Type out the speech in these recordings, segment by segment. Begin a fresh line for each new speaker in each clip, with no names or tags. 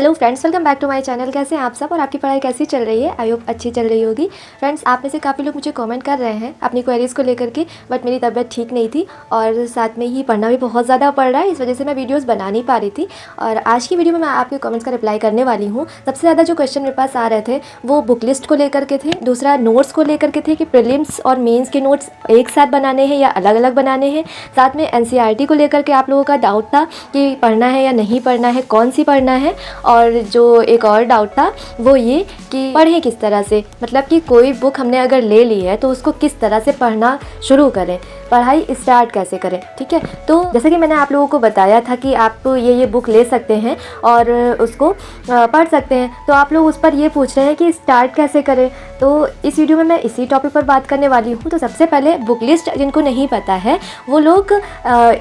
Hello friends, welcome back to my channel. कैसे हैं आप सब और आपकी पढ़ाई कैसी चल रही है? आई होप अच्छी चल रही होगी। फ्रेंड्स, आप में से काफ़ी लोग मुझे कमेंट कर रहे हैं अपनी क्वेरीज़ को लेकर के, बट मेरी तबीयत ठीक नहीं थी और साथ में ही पढ़ना भी बहुत ज़्यादा पड़ रहा है, इस वजह से मैं वीडियोज़ बना नहीं पा रही थी। और आज की वीडियो में मैं आपके कमेंट्स का रिप्लाई करने वाली हूँ। सबसे ज़्यादा जो क्वेश्चन मेरे पास आ रहे थे वो बुक लिस्ट को लेकर के थे, दूसरा नोट्स को लेकर के थे कि प्रीलिम्स और मेन्स के नोट्स एक साथ बनाने हैं या अलग अलग बनाने हैं। साथ में NCERT को लेकर के आप लोगों का डाउट था कि पढ़ना है या नहीं पढ़ना है, कौन सी पढ़ना है। और जो एक और डाउट था वो ये कि पढ़ें किस तरह से, मतलब कि कोई बुक हमने अगर ले ली है तो उसको किस तरह से पढ़ना शुरू करें, पढ़ाई स्टार्ट कैसे करें। ठीक है, तो जैसे कि मैंने आप लोगों को बताया था कि आप ये बुक ले सकते हैं और उसको पढ़ सकते हैं, तो आप लोग उस पर ये पूछ रहे हैं कि स्टार्ट कैसे करें। तो इस वीडियो में मैं इसी टॉपिक पर बात करने वाली हूँ। तो सबसे पहले बुक लिस्ट जिनको नहीं पता है वो लोग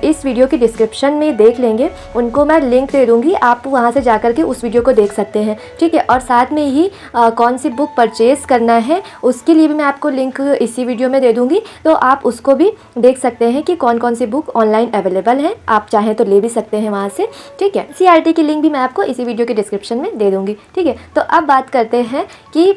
इस वीडियो की डिस्क्रिप्शन में देख लेंगे, उनको मैं लिंक दे दूँगी, आप वहाँ से जाकर के उस वीडियो को देख सकते हैं। ठीक है, और साथ में ही कौन सी बुक परचेज़ करना है उसके लिए भी मैं आपको लिंक इसी वीडियो में दे दूँगी, तो आप उसको भी देख सकते हैं कि कौन कौन सी बुक ऑनलाइन अवेलेबल है, आप चाहें तो ले भी सकते हैं वहाँ से। ठीक है, CRT की लिंक भी मैं आपको इसी वीडियो के डिस्क्रिप्शन में दे दूँगी। ठीक है, तो अब बात करते हैं कि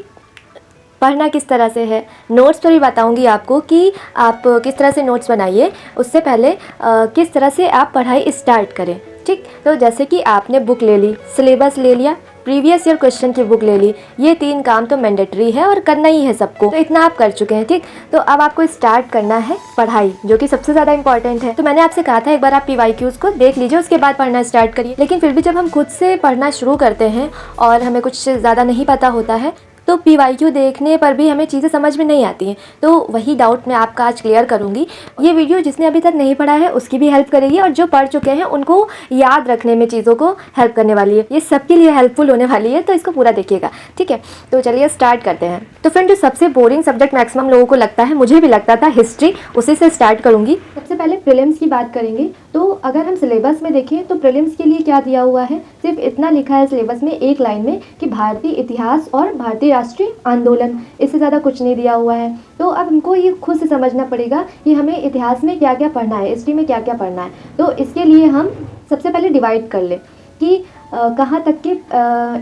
पढ़ना किस तरह से है। नोट्स तो भी बताऊंगी आपको कि आप किस तरह से नोट्स बनाइए, उससे पहले किस तरह से आप पढ़ाई स्टार्ट करें। ठीक, तो जैसे कि आपने बुक ले ली, सिलेबस ले लिया, प्रीवियस ईयर क्वेश्चन की बुक ले ली, ये 3 काम तो मैंडेटरी है और करना ही है सबको, तो इतना आप कर चुके हैं। ठीक, तो अब आपको स्टार्ट करना है पढ़ाई, जो कि सबसे ज़्यादा इंपॉर्टेंट है। तो मैंने आपसे कहा था एक बार आप PYQs को देख लीजिए, उसके बाद पढ़ना स्टार्ट करिए। लेकिन फिर भी जब हम खुद से पढ़ना शुरू करते हैं और हमें कुछ ज़्यादा नहीं पता होता है तो PYQ देखने पर भी हमें चीज़ें समझ में नहीं आती हैं। तो वही डाउट मैं आपका आज क्लियर करूँगी। ये वीडियो जिसने अभी तक नहीं पढ़ा है उसकी भी हेल्प करेगी और जो पढ़ चुके हैं उनको याद रखने में चीज़ों को हेल्प करने वाली है, ये सबके लिए हेल्पफुल होने वाली है, तो इसको पूरा देखिएगा। ठीक है, तो चलिए स्टार्ट करते हैं। तो फ्रेंड, जो सबसे बोरिंग सब्जेक्ट मैक्सिमम लोगों को लगता है, मुझे भी लगता था, हिस्ट्री, उसी से स्टार्ट करूँगी। सबसे पहले प्रीलिम्स की बात करेंगे। तो अगर हम सिलेबस में देखें तो प्रीलिम्स के लिए क्या दिया हुआ है, सिर्फ इतना लिखा है सिलेबस में एक लाइन में कि भारतीय इतिहास और भारतीय राष्ट्रीय आंदोलन, इससे ज़्यादा कुछ नहीं दिया हुआ है। तो अब हमको ये खुद से समझना पड़ेगा कि हमें इतिहास में क्या क्या पढ़ना है, हिस्ट्री में क्या क्या पढ़ना है। तो इसके लिए हम सबसे पहले डिवाइड कर लें कि कहाँ तक की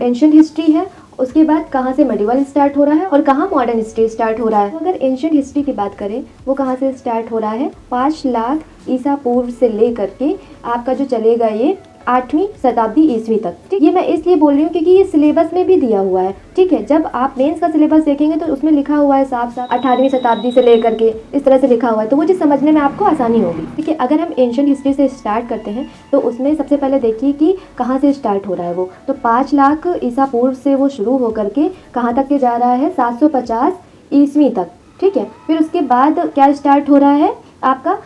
एंशिएंट हिस्ट्री है, उसके बाद कहाँ से मेडिवल स्टार्ट हो रहा है और कहाँ मॉडर्न हिस्ट्री स्टार्ट हो रहा है। तो अगर एंशिएंट हिस्ट्री की बात करें वो कहाँ से स्टार्ट हो रहा है, 5 लाख ईसा पूर्व से लेकर के आपका जो चलेगा ये 8वीं शताब्दी ईस्वी तक। ठीक, ये मैं इसलिए बोल रही हूँ क्योंकि ये सिलेबस में भी दिया हुआ है। ठीक है, जब आप मेंस का सिलेबस देखेंगे तो उसमें लिखा हुआ है साफ साफ 18वीं शताब्दी से लेकर के, इस तरह से लिखा हुआ है, तो वो चीज़ समझने में आपको आसानी होगी। ठीक है, अगर हम एंशिएंट हिस्ट्री से स्टार्ट करते हैं तो उसमें सबसे पहले देखिए कि कहाँ से स्टार्ट हो रहा है वो। तो 5 लाख ईसा पूर्व से वो शुरू होकर के कहाँ तक के जा रहा है, 750 ईस्वी तक। ठीक है, फिर उसके बाद क्या स्टार्ट हो रहा है आपका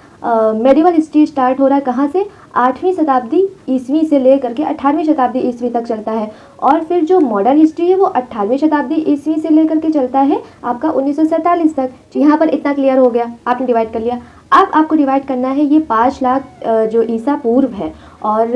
मेडिवल हिस्ट्री स्टार्ट हो रहा है कहाँ से, 8वीं शताब्दी ईस्वी से लेकर के 18वीं शताब्दी ईस्वी तक चलता है। और फिर जो मॉडर्न हिस्ट्री है वो 18वीं शताब्दी ईस्वी से लेकर के चलता है आपका 1947 तक। यहाँ पर इतना क्लियर हो गया, आपने डिवाइड कर लिया। अब आपको डिवाइड करना है ये 5 लाख जो ईसा पूर्व है और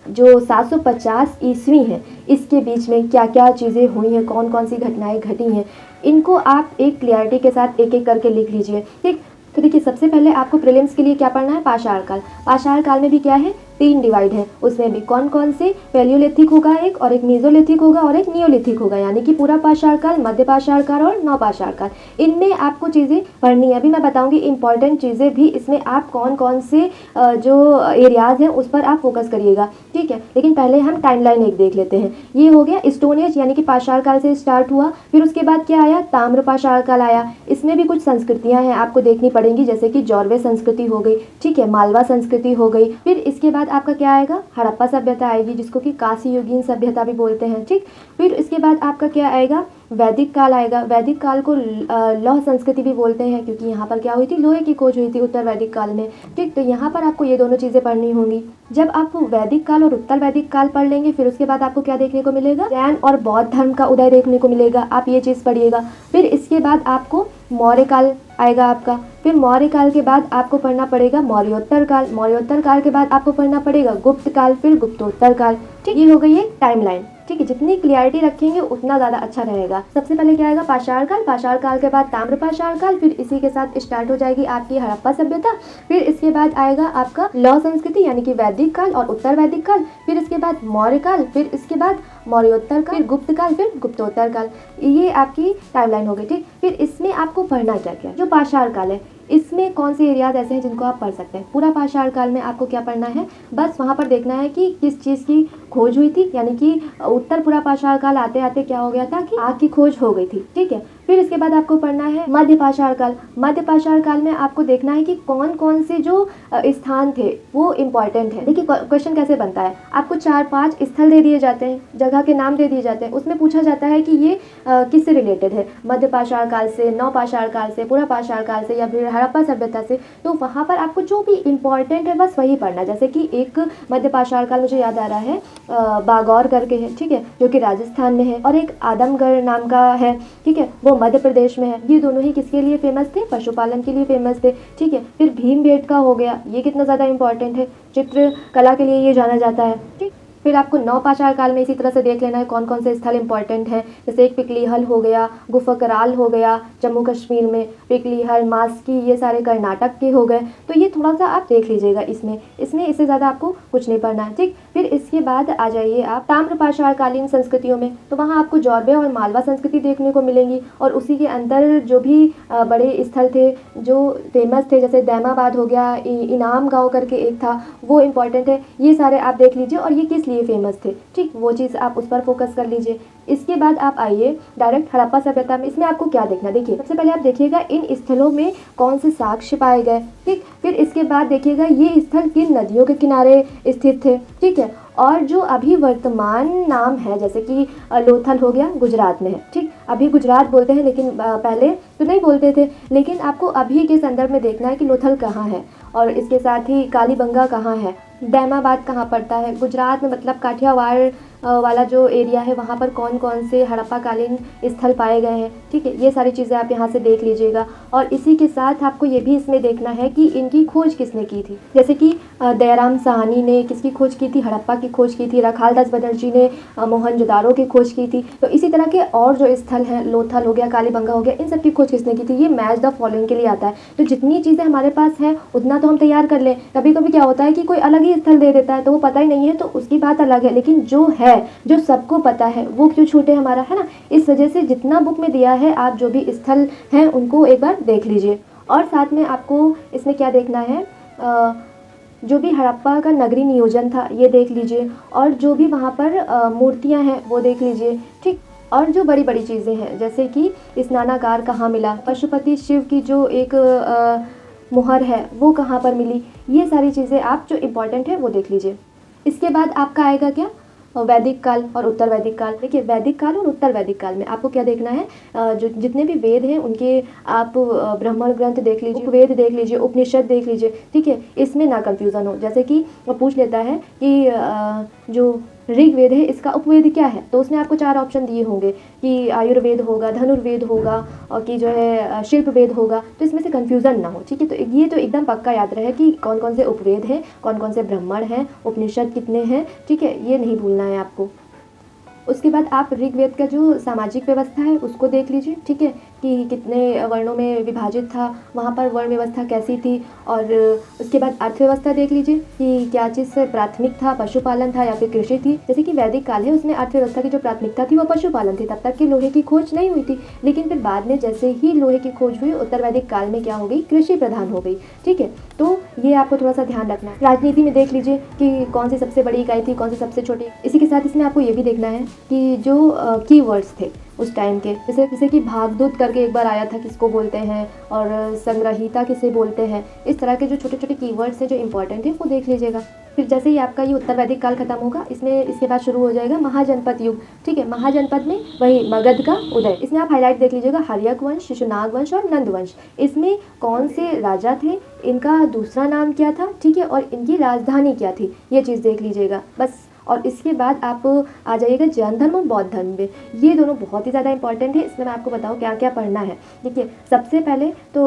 जो 750 ईस्वी है, इसके बीच में क्या क्या चीज़ें हुई हैं, कौन कौन सी घटनाएं घटी हैं, इनको आप एक क्लियरिटी के साथ एक एक करके लिख लीजिए। ठीक, तो देखिए सबसे पहले आपको प्रीलिम्स के लिए क्या पढ़ना है, पाषाण काल। पाषाण काल में भी क्या है, 3 डिवाइड है, उसमें भी कौन कौन से, पैलियोलिथिक होगा एक, और एक मेसोलिथिक होगा और एक नियोलिथिक होगा, यानी कि पूरा पाषाण काल, मध्य पाषाण काल और नवपाषाण काल। इनमें आपको चीज़ें पढ़नी है। अभी मैं बताऊंगी इंपॉर्टेंट चीज़ें भी, इसमें आप कौन कौन से जो एरियाज हैं उस पर आप फोकस करिएगा। ठीक है, लेकिन पहले हम टाइमलाइन एक देख लेते हैं। ये हो गया स्टोन एज, यानी कि पाषाण काल से स्टार्ट हुआ। फिर उसके बाद क्या आया, ताम्र पाषाण काल आया। इसमें भी कुछ संस्कृतियाँ हैं आपको देखनी पड़ेंगी, जैसे कि जौरवे संस्कृति हो गई, ठीक है, मालवा संस्कृति हो गई। फिर इसके बाद आपका क्या आएगा, हड़प्पा सभ्यता आएगी, जिसको कि कांस्य युगीन सभ्यता भी बोलते हैं। ठीक, फिर इसके बाद आपका क्या आएगा, वैदिक काल आएगा। वैदिक काल को लौह संस्कृति भी बोलते हैं, क्योंकि यहाँ पर क्या हुई थी, लोहे की खोज हुई थी उत्तर वैदिक काल में। ठीक, तो यहाँ पर आपको ये दोनों चीज़ें पढ़नी होंगी। जब आप वैदिक काल और उत्तर वैदिक काल पढ़ लेंगे, फिर उसके बाद आपको क्या देखने को मिलेगा, जैन और बौद्ध धर्म का उदय देखने को मिलेगा, आप ये चीज़ पढ़िएगा। फिर इसके बाद आपको मौर्य काल आएगा आपका। फिर मौर्य काल के बाद आपको पढ़ना पड़ेगा मौर्योत्तर काल। मौर्योत्तर काल के बाद आपको पढ़ना पड़ेगा गुप्त काल, फिर गुप्तोत्तर काल। ठीक, ये हो गई एक टाइमलाइन। ठीक है, जितनी क्लियरिटी रखेंगे उतना ज़्यादा अच्छा रहेगा। सबसे पहले क्या आएगा, पाषाण काल, पाषाण काल के बाद ताम्र पाषाण काल, फिर इसी के साथ स्टार्ट हो जाएगी आपकी हड़प्पा सभ्यता, फिर इसके बाद आएगा आपका लौह संस्कृति यानी कि वैदिक काल और उत्तर वैदिक काल, फिर इसके बाद मौर्य काल, फिर इसके बाद मौर्योत्तर काल, फिर गुप्त काल, फिर गुप्तोत्तर काल। ये आपकी टाइमलाइन हो गई। ठीक, फिर इसमें आपको पढ़ना क्या क्या, जो पाषाण काल है इसमें कौन से एरियाज ऐसे हैं जिनको आप पढ़ सकते हैं। पूरा पाषाण काल में आपको क्या पढ़ना है, बस वहाँ पर देखना है कि किस चीज़ की खोज हुई थी, यानी कि उत्तर पूरा पाषाण काल आते आते क्या हो गया था कि आग की खोज हो गई थी। ठीक है, फिर इसके बाद आपको पढ़ना है मध्य पाषाण काल। मध्य पाषाण काल में आपको देखना है कि कौन कौन से जो स्थान थे वो इम्पॉर्टेंट है। देखिए क्वेश्चन कैसे बनता है, आपको 4-5 स्थल दे दिए जाते हैं, जगह के नाम दे दिए जाते हैं, उसमें पूछा जाता है कि ये किससे रिलेटेड है, मध्य पाषाण काल से, नव पाषाण काल से, पूरा पाषाण काल से या फिर हड़प्पा सभ्यता से। तो वहाँ पर आपको जो भी इम्पॉर्टेंट है बस वही पढ़ना। जैसे कि एक मध्य पाषाण काल मुझे याद आ रहा है, बागौर करके है, ठीक है, जो कि राजस्थान में है, और एक आदमगढ़ नाम का है, ठीक है, वो मध्य प्रदेश में है। ये दोनों ही किसके लिए फेमस थे, पशुपालन के लिए फेमस थे। ठीक है, फिर भीमबेटका हो गया, ये कितना ज़्यादा इंपॉर्टेंट है, चित्रकला के लिए ये जाना जाता है। ठीक, फिर आपको नवपाषाण काल में इसी तरह से देख लेना है कौन कौन से स्थल इंपॉर्टेंट हैं। जैसे एक पिकलीहल हो गया, गुफकराल हो गया जम्मू कश्मीर में, पिकलीहल, मास्की, ये सारे कर्नाटक के हो गए। तो ये थोड़ा सा आप देख लीजिएगा, इसमें इससे ज़्यादा आपको कुछ नहीं पढ़ना है। ठीक, फिर इसके बाद आ जाइए आप ताम्रपाषाणकालीन संस्कृतियों में, तो वहाँ आपको जौरबे और मालवा संस्कृति देखने को मिलेंगी, और उसी के अंदर जो भी बड़े स्थल थे जो फेमस थे, जैसे दैमाबाद हो गया, इनाम गाँव करके एक था, वो इम्पॉर्टेंट है। ये सारे आप देख लीजिए और ये किस लिए फेमस थे। ठीक, वो चीज़ आप उस पर फोकस कर लीजिए। इसके बाद आप आइए डायरेक्ट हड़प्पा सभ्यता में। इसमें आपको क्या देखना, देखिए सबसे पहले आप देखिएगा इन स्थलों में कौन से साक्ष्य पाए गए। ठीक, फिर इसके बाद देखिएगा ये स्थल किन नदियों के किनारे स्थित थे। ठीक है, और जो अभी वर्तमान नाम है, जैसे कि लोथल हो गया, गुजरात में है। ठीक, अभी गुजरात बोलते हैं, लेकिन पहले तो नहीं बोलते थे। लेकिन आपको अभी के संदर्भ में देखना है कि लोथल कहाँ है, और इसके साथ ही कालीबंगा कहाँ है, दैमाबाद कहाँ पड़ता है। गुजरात में मतलब काठियावाड़ वाला जो एरिया है, वहाँ पर कौन कौन से हड़प्पाकालीन स्थल पाए गए हैं। ठीक है, ये सारी चीज़ें आप यहाँ से देख लीजिएगा। और इसी के साथ आपको ये भी इसमें देखना है कि इनकी खोज किसने की थी। जैसे कि दयाराम साहनी ने किसकी खोज की थी, हड़प्पा की खोज की थी। रखालदास बनर्जी ने मोहनजोदारो की खोज की थी। तो इसी तरह के और जो स्थल हैं, लोथल हो गया, कालीबंगा हो गया, इन सब की खोज किसने की थी। ये मैच द फॉलोइंग के लिए आता है। तो जितनी चीज़ें हमारे पास हैं उतना तो हम तैयार कर लें। कभी कभी क्या होता है कि कोई अलग ही स्थल दे देता है तो वो पता ही नहीं है, तो उसकी बात अलग है, लेकिन जो है, जो सबको पता है, वो क्यों छूटे हमारा, है ना। इस वजह से जितना बुक में दिया है, आप जो भी स्थल हैं उनको एक बार देख लीजिए। और साथ में आपको इसमें क्या देखना है, जो भी हड़प्पा का नगरी नियोजन था ये देख लीजिए, और जो भी वहाँ पर मूर्तियाँ हैं वो देख लीजिए। ठीक, और जो बड़ी बड़ी चीज़ें हैं, जैसे कि स्नानागार कहाँ मिला, पशुपति शिव की जो एक मुहर है वो कहाँ पर मिली, ये सारी चीज़ें आप जो इम्पॉर्टेंट है वो देख लीजिए। इसके बाद आपका आएगा क्या, वैदिक काल और उत्तर वैदिक काल। देखिए वैदिक काल और उत्तर वैदिक काल में आपको क्या देखना है, जो जितने भी वेद हैं उनके आप ब्राह्मण ग्रंथ देख लीजिए, वेद देख लीजिए, उपनिषद देख लीजिए। ठीक है, इसमें ना कंफ्यूजन हो। जैसे कि वो पूछ लेता है कि जो ऋग्वेद है इसका उपवेद क्या है, तो उसने आपको 4 ऑप्शन दिए होंगे कि आयुर्वेद होगा, धनुर्वेद होगा, और कि जो है शिल्प वेद होगा। तो इसमें से कंफ्यूजन ना हो। ठीक है, तो ये तो एकदम पक्का याद रहे कि कौन कौन से उपवेद हैं, कौन कौन से ब्राह्मण हैं, उपनिषद कितने हैं। ठीक है, ये नहीं भूलना है आपको। उसके बाद आप ऋग्वेद का जो सामाजिक व्यवस्था है उसको देख लीजिए। ठीक है, कि कितने वर्णों में विभाजित था, वहाँ पर वर्ण व्यवस्था कैसी थी। और उसके बाद अर्थव्यवस्था देख लीजिए कि क्या चीज़ से प्राथमिक था, पशुपालन था या फिर कृषि थी। जैसे कि वैदिक काल है, उसमें अर्थव्यवस्था की जो प्राथमिकता थी वो पशुपालन थी। तब तक की लोहे की खोज नहीं हुई थी, लेकिन फिर बाद में जैसे ही लोहे की खोज हुई, उत्तर वैदिक काल में क्या हो गई, कृषि प्रधान हो गई। ठीक है, तो ये आपको थोड़ा सा ध्यान रखना है। राजनीति में देख लीजिए कि कौन सी सबसे बड़ी इकाई थी, कौन सी सबसे छोटी। इसी के साथ इसमें आपको ये भी देखना है कि जो कीवर्ड्स थे उस टाइम के, जैसे कि भागदूत करके एक बार आया था, किसको बोलते हैं, और संग्रहीता किसे बोलते हैं। इस तरह के जो छोटे छोटे कीवर्ड्स हैं जो इंपॉर्टेंट है वो देख लीजिएगा। फिर जैसे ही आपका ये उत्तर वैदिक काल खत्म होगा, इसमें इसके बाद शुरू हो जाएगा महाजनपद युग। ठीक है, महाजनपद में वही मगध का उदय। इसमें आप हाईलाइट देख लीजिएगा, हर्यक वंश, शिशुनाग वंश और नंद वंश। इसमें कौन से राजा थे, इनका दूसरा नाम क्या था, ठीक है, और इनकी राजधानी क्या थी, ये चीज़ देख लीजिएगा बस। और इसके बाद आप आ जाइएगा जैन धर्म और बौद्ध धर्म में। ये दोनों बहुत ही ज़्यादा इंपॉर्टेंट है। इसमें मैं आपको बताऊँ क्या क्या पढ़ना है। देखिए, सबसे पहले तो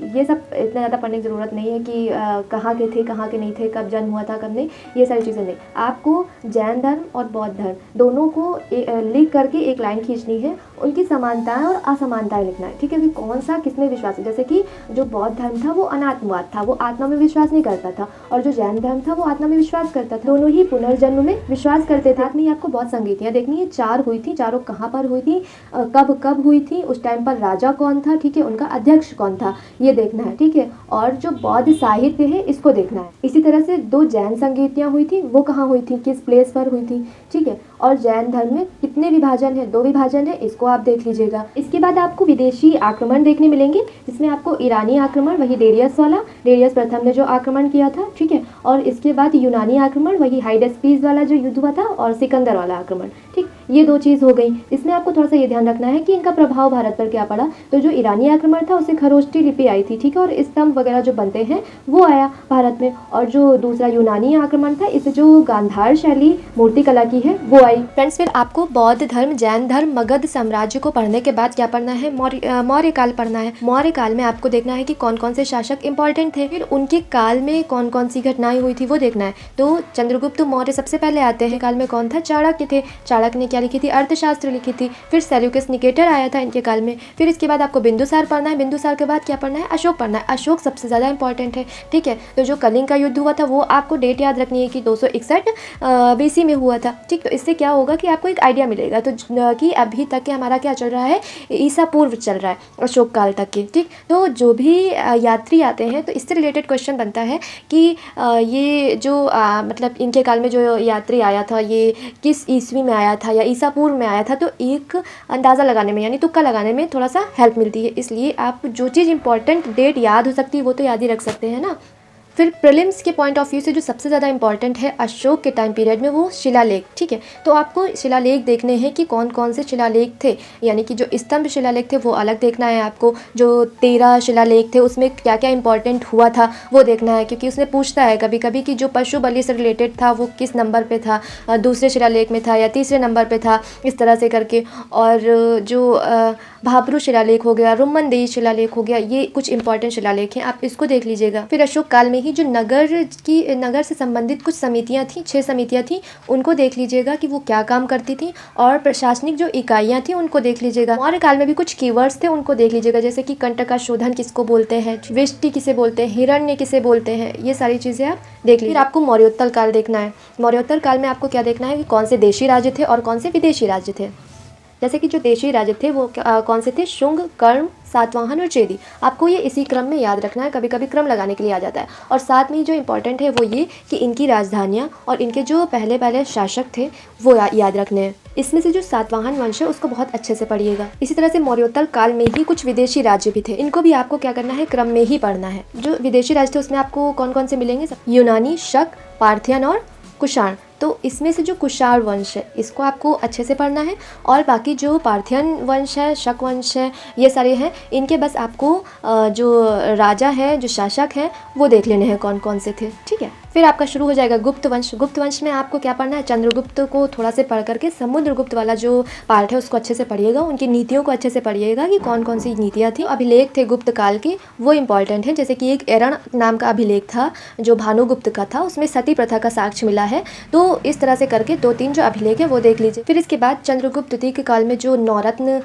ये सब इतना ज़्यादा पढ़ने की ज़रूरत नहीं है कि कहाँ के थे, कहाँ के नहीं थे, कब जन्म हुआ था, कब नहीं, ये सारी चीज़ें नहीं। आपको जैन धर्म और बौद्ध धर्म दोनों को लिख करके एक लाइन खींचनी है, उनकी समानताएं और असमानताएं लिखना है, ठीक है। कि कौन सा किसमें विश्वास है। जैसे कि जो बौद्ध धर्म था वो अनात्मवाद था, वो आत्मा में विश्वास नहीं करता था, और जो जैन धर्म था वो आत्मा में विश्वास करता था। दोनों ही पुनर्जन्म में विश्वास करते थे। में आपको बहुत संगीतियाँ देखनी है, 4 हुई थी, चारों कहाँ पर हुई थी, कब कब हुई थी, उस टाइम पर राजा कौन था, ठीक है, उनका अध्यक्ष कौन था, ये देखना है, ठीक है। और जो बौद्ध साहित्य है इसको देखना है। इसी तरह से 2 जैन संगीतियाँ हुई थी, वो कहाँ हुई थी, किस प्लेस पर हुई थी, ठीक है। और जैन धर्म में कितने विभाजन है, 2 विभाजन है, इसको आप देख लीजिएगा। इसके बाद आपको विदेशी आक्रमण देखने मिलेंगे, जिसमें आपको ईरानी आक्रमण, वही डेरियस वाला, डेरियस प्रथम ने जो आक्रमण किया था, ठीक है। और इसके बाद यूनानी आक्रमण, वही हाइडेस्पीस वाला जो युद्ध हुआ था, और सिकंदर वाला आक्रमण, ठीक। ये 2 चीज़ हो गई। इसमें आपको थोड़ा सा ये ध्यान रखना है कि इनका प्रभाव भारत पर क्या पड़ा। तो जो ईरानी आक्रमण था उससे खरोष्टी लिपि आई थी, ठीक है, और स्तंभ वगैरह जो बनते हैं वो आया भारत में। और जो दूसरा यूनानी आक्रमण था, इससे जो गांधार शैली मूर्ति कला की है वो आई। फ्रेंड्स, फिर आपको बौद्ध धर्म, जैन धर्म, मगध साम्राज्य को पढ़ने के बाद क्या पढ़ना है, मौर्य काल पढ़ना है। मौर्य काल में आपको देखना है कि कौन कौन से शासक इंपॉर्टेंट थे, फिर उनके काल में कौन कौन सी घटनाएं हुई थी वो देखना है। तो चंद्रगुप्त मौर्य सबसे पहले आते हैं। काल में कौन था, चाणक्य थे। चाणक्य ने क्या लिखी थी, अर्थशास्त्र लिखी थी। फिर सेल्यूकस निकेटर आया था इनके काल में। फिर इसके बाद आपको बिंदुसार पढ़ना है। बिंदुसार के बाद क्या पढ़ना है, अशोक पढ़ना है। अशोक सबसे ज़्यादा इंपॉर्टेंट है, ठीक है। तो जो कलिंग का युद्ध हुआ था वो आपको डेट याद रखनी है कि 261 BC में हुआ था, ठीक। तो इससे क्या होगा कि आपको एक आइडिया मिलेगा तो कि अभी तक के हमारा क्या चल रहा है, ईसा पूर्व चल रहा है, अशोक काल तक के, ठीक। तो जो भी यात्री आते हैं तो इससे रिलेटेड क्वेश्चन बनता है कि ये जो मतलब इनके काल में जो यात्री आया था ये किस ईस्वी में आया था या ईसा पूर्व में आया था। तो एक अंदाज़ा लगाने में यानी तुक्का लगाने में थोड़ा सा हेल्प मिलती है। इसलिए आप जो चीज़ इंपॉर्टेंट डेट याद हो सकती है वो तो याद ही रख सकते हैं ना। फिर प्रीलिम्स के पॉइंट ऑफ व्यू से जो सबसे ज़्यादा इंपॉर्टेंट है अशोक के टाइम पीरियड में वो शिलालेख, ठीक है। तो आपको शिलालेख देखने हैं कि कौन कौन से शिलालेख थे, यानी कि जो स्तंभ शिलालेख थे वो अलग देखना है आपको। जो 13 शिलालेख थे उसमें क्या क्या इंपॉर्टेंट हुआ था वो देखना है, क्योंकि उसने पूछता है कभी कभी कि जो पशु बलि से रिलेटेड था वो किस नंबर पर था, दूसरे शिलालेख में था या तीसरे नंबर पर था, इस तरह से करके। और जो भाबरू शिलालेख हो गया, रुमनदेही शिलालेख हो गया, ये कुछ इंपॉर्टेंट शिलालेख हैं, आप इसको देख लीजिएगा। फिर अशोक काल में ही जो नगर से संबंधित कुछ समितियां थी, 6 समितियां थी, उनको देख लीजिएगा कि वो क्या काम करती थी। और प्रशासनिक जो इकाइयां थी उनको देख लीजिएगा। मौर्य काल में भी कुछ कीवर्ड्स थे उनको देख लीजिएगा, जैसे कि कंटका शोधन किसको बोलते हैं, विष्टि किसे बोलते हैं, हिरण्य किसे बोलते हैं, ये सारी चीज़ें आप देख लीजिए। फिर आपको मौर्योत्तर काल देखना है। मौर्योत्तर काल में आपको क्या देखना है कि कौन से देशी राज्य थे और कौन से विदेशी राज्य थे। जैसे कि जो देशी राज्य थे वो कौन से थे, शुंग, कर्ण, सातवाहन और चेदी। आपको ये इसी क्रम में याद रखना है, कभी कभी क्रम लगाने के लिए आ जाता है। और साथ में ही जो इंपॉर्टेंट है वो ये कि इनकी राजधानियाँ और इनके जो पहले पहले शासक थे वो याद रखने हैं। इसमें से जो सातवाहन वंश है उसको बहुत अच्छे से पढ़िएगा। इसी तरह से मौर्योत्तर काल में ही कुछ विदेशी राज्य भी थे, इनको भी आपको क्या करना है, क्रम में ही पढ़ना है। जो विदेशी राज्य थे उसमें आपको कौन कौन से मिलेंगे, यूनानी, शक, पार्थियन और कुषाण। तो इसमें से जो कुषाण वंश है इसको आपको अच्छे से पढ़ना है। और बाकी जो पार्थियन वंश है, शक वंश है, ये सारे हैं, इनके बस आपको जो राजा है, जो शासक है वो देख लेने हैं कौन कौन से थे, ठीक है। फिर आपका शुरू हो जाएगा गुप्त वंश। गुप्त वंश में आपको क्या पढ़ना है, चंद्रगुप्त को थोड़ा से पढ़ करके समुद्रगुप्त वाला जो पार्ट है उसको अच्छे से पढ़िएगा, उनकी नीतियों को अच्छे से पढ़िएगा कि कौन कौन सी नीतियाँ थी। अभिलेख थे गुप्त काल के, वो इंपॉर्टेंट है। जैसे कि एक एरण नाम का अभिलेख था जो भानुगुप्त का था, उसमें सती प्रथा का साक्ष्य मिला है। तो इस तरह से करके 2-3 जो अभिलेख है वो देख लीजिए। फिर इसके बाद चंद्रगुप्त द्वितीय के काल में जो नौरत्न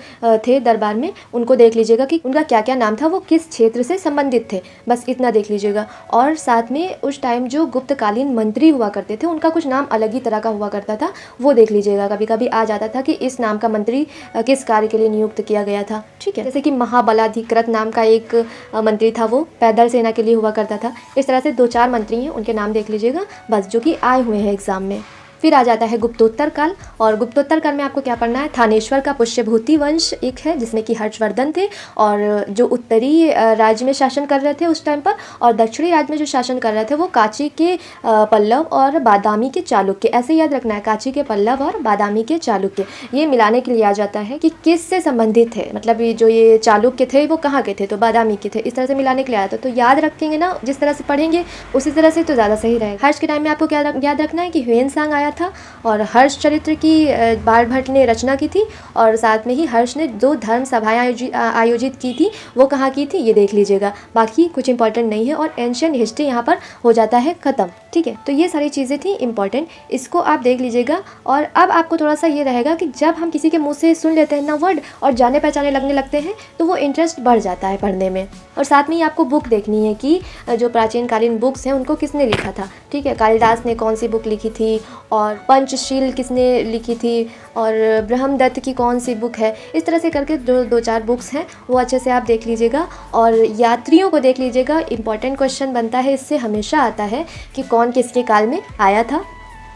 थे दरबार में, उनको देख लीजिएगा कि उनका क्या क्या नाम था, वो किस क्षेत्र से संबंधित थे, बस इतना देख लीजिएगा। और साथ में उस टाइम जो गुप्तकालीन मंत्री हुआ करते थे उनका कुछ नाम अलग ही तरह का हुआ करता था, वो देख लीजिएगा। कभी कभी आ जाता था कि इस नाम का मंत्री किस कार्य के लिए नियुक्त किया गया था, ठीक है। जैसे कि महाबलाधिकृत नाम का एक मंत्री था, वो पैदल सेना के लिए हुआ करता था। इस तरह से 2-4 मंत्री हैं, उनके नाम देख लीजिएगा बस, जो कि आए हुए हैं एग्जाम में। फिर आ जाता है गुप्तोत्तर काल। और गुप्तोत्तर काल में आपको क्या पढ़ना है, थानेश्वर का पुष्यभूति वंश एक है जिसमें कि हर्षवर्धन थे, और जो उत्तरी राज्य में शासन कर रहे थे उस टाइम पर, और दक्षिणी राज्य में जो शासन कर रहे थे वो कांची के पल्लव और बादामी के चालुक्य। ऐसे याद रखना है, कांची के पल्लव और बादामी के चालुक्य। ये मिलाने के लिए आ जाता है कि किस से संबंधित है, मतलब ये जो ये चालुक्य थे वो कहाँ के थे, तो बादामी के थे। इस तरह से मिलाने के लिए आया था। तो याद रखेंगे ना, जिस तरह से पढ़ेंगे उसी तरह से तो ज़्यादा सही रहेगा। हर्ष के टाइम में आपको क्या याद रखना है कि ह्वेन सांग आया आया था और हर्ष चरित्र की बाण भट्ट ने रचना की थी और साथ में ही हर्ष ने 2 धर्म सभाएं आयोजित की थी। वो कहाँ की थी ये देख लीजिएगा, बाकी कुछ इंपॉर्टेंट नहीं है और एंशियंट हिस्ट्री यहाँ पर हो जाता है ख़त्म। ठीक है, तो ये सारी चीज़ें थी इंपॉर्टेंट, इसको आप देख लीजिएगा। और अब आपको थोड़ा सा ये रहेगा कि जब हम किसी के मुंह से सुन लेते हैं ना वर्ड और जाने पहचाने लगने लगते हैं तो वो इंटरेस्ट बढ़ जाता है पढ़ने में। और साथ में ही आपको बुक देखनी है कि जो प्राचीन कालीन बुक्स हैं उनको किसने लिखा था। ठीक है, कालिदास ने कौन सी बुक लिखी थी और पंचशील किसने लिखी थी और ब्रह्मदत्त की कौन सी बुक है। इस तरह से करके जो 2-4 बुक्स हैं वो अच्छे से आप देख लीजिएगा और यात्रियों को देख लीजिएगा। इंपॉर्टेंट क्वेश्चन बनता है इससे, हमेशा आता है कि कौन किसके काल में आया था।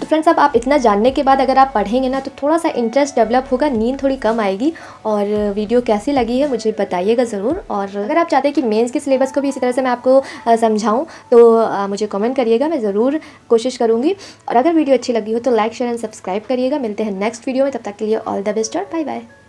तो फ्रेंड्स, अब आप इतना जानने के बाद अगर आप पढ़ेंगे ना तो थोड़ा सा इंटरेस्ट डेवलप होगा, नींद थोड़ी कम आएगी। और वीडियो कैसी लगी है मुझे बताइएगा ज़रूर। और अगर आप चाहते हैं कि मेंस के सिलेबस को भी इसी तरह से मैं आपको समझाऊं तो मुझे कमेंट करिएगा, मैं ज़रूर कोशिश करूँगी। और अगर वीडियो अच्छी लगी हो तो लाइक शेयर एंड सब्सक्राइब करिएगा। मिलते हैं नेक्स्ट वीडियो में, तब तक के लिए ऑल द बेस्ट और बाय बाय।